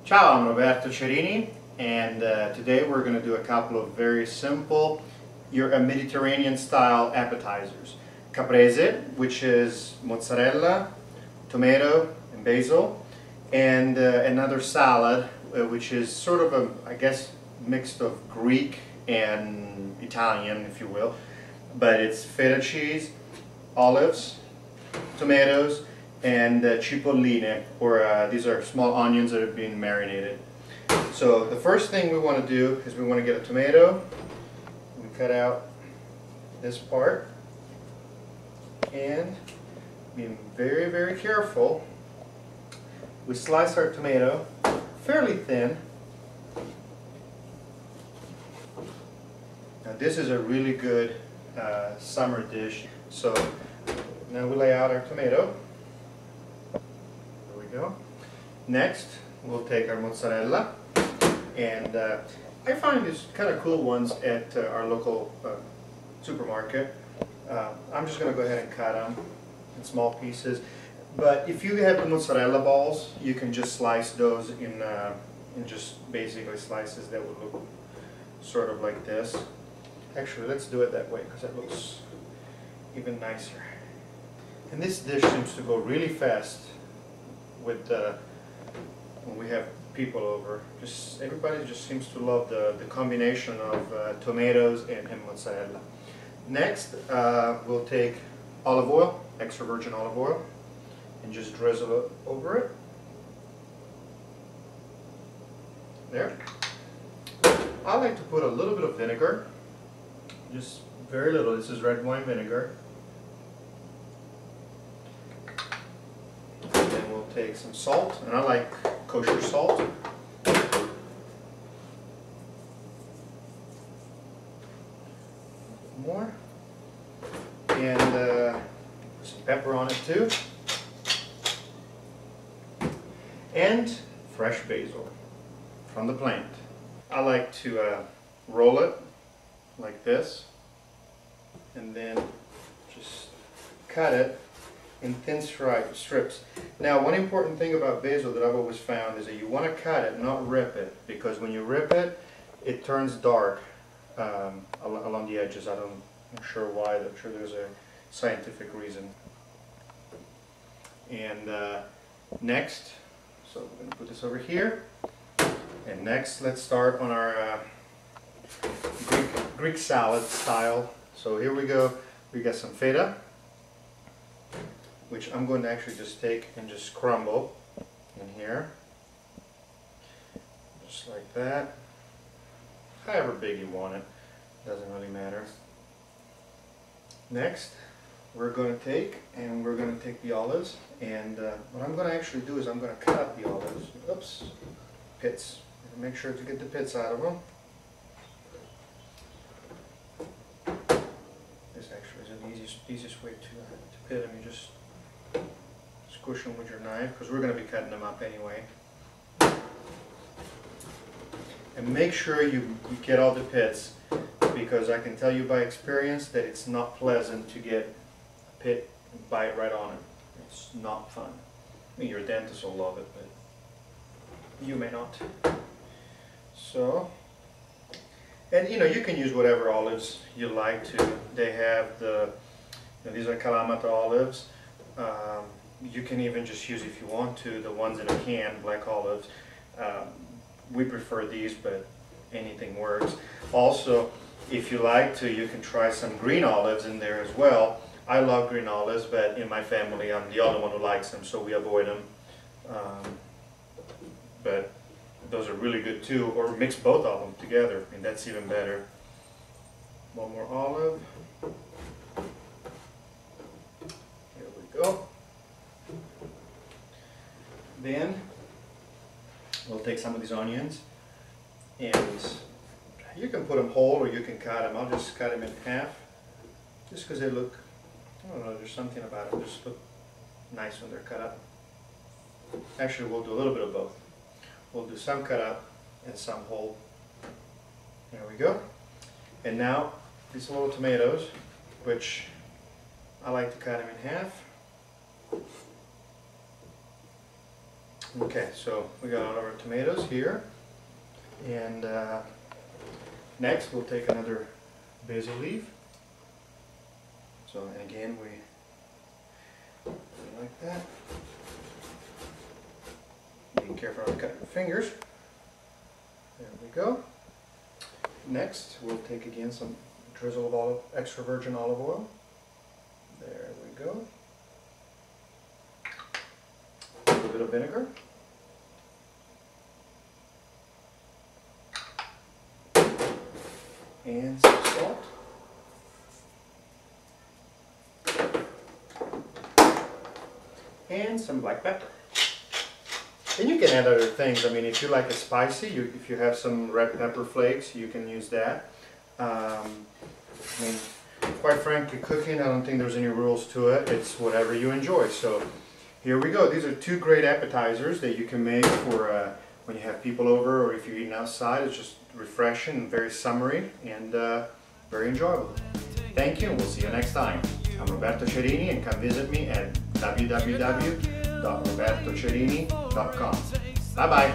Ciao, I'm Roberto Cerini, and today we're going to do a couple of very simple Mediterranean style appetizers. Caprese, which is mozzarella, tomato, and basil, and another salad, which is sort of a, I guess, mixed of Greek and Italian, if you will, but it's feta cheese, olives, tomatoes, and cipolline, or these are small onions that have been marinated. So the first thing we want to do is we want to get a tomato. We cut out this part and being very, very careful, we slice our tomato fairly thin. Now this is a really good summer dish. So now we lay out our tomato. Go. Next, we'll take our mozzarella, and I find these kind of cool ones at our local supermarket. I'm just going to go ahead and cut them in small pieces, but if you have the mozzarella balls, you can just slice those in just basically slices that would look sort of like this. Actually, let's do it that way because that looks even nicer. And this dish seems to go really fast with when we have people over. Everybody just seems to love the combination of tomatoes and mozzarella. Next, we'll take olive oil, extra virgin olive oil, and just drizzle it over it. There. I like to put a little bit of vinegar, just very little. This is red wine vinegar. Take some salt, and I like kosher salt. More. And some pepper on it too. And fresh basil from the plant. I like to roll it like this and then just cut it in thin strips. Now, one important thing about basil that I've always found is that you want to cut it, not rip it, because when you rip it, it turns dark along the edges. I'm not sure why. I'm sure there's a scientific reason. And next, so we're going to put this over here. And next, let's start on our Greek salad style. So here we go. We got some feta, which I'm going to actually just take and just crumble in here, just like that. However big you want it, doesn't really matter. Next, we're going to take the olives, and what I'm going to actually do is I'm going to cut up the olives. Oops, pits. Make sure to get the pits out of them. This actually is the easiest way to pit them. You just squish them with your knife, because we're going to be cutting them up anyway. And make sure you get all the pits, because I can tell you by experience that it's not pleasant to get a pit and bite right on it. It's not fun. I mean, your dentist will love it, but you may not. So, and you can use whatever olives you like to. They have these are Kalamata olives. You can even just use, if you want to, the ones in a can, black olives. We prefer these, but anything works. Also, if you like to, you can try some green olives in there as well. I love green olives, but in my family I'm the only one who likes them, so we avoid them. But those are really good too, or mix both of them together, and that's even better. One more olive. Here we go. Then we'll take some of these onions, and you can put them whole or you can cut them. I'll just cut them in half, just because they look, I don't know, there's something about them, just look nice when they're cut up. Actually, we'll do a little bit of both. We'll do some cut up and some whole. There we go. And now these little tomatoes, which I like to cut them in half. Okay, so we got all of our tomatoes here, and next we'll take another basil leaf. So, and again we like that. Being careful not to cut your fingers. There we go. Next, we'll take again some drizzle of extra virgin olive oil. There we go. A little bit of vinegar. And some salt. And some black pepper. And you can add other things. I mean, if you like it spicy, if you have some red pepper flakes, you can use that. I mean, quite frankly, cooking, I don't think there's any rules to it. It's whatever you enjoy. So here we go. These are two great appetizers that you can make for when you have people over or if you're eating outside. It's just refreshing and very summery and very enjoyable. Thank you, and we'll see you next time. I'm Roberto Cerini, and come visit me at www.robertocerini.com. Bye-bye.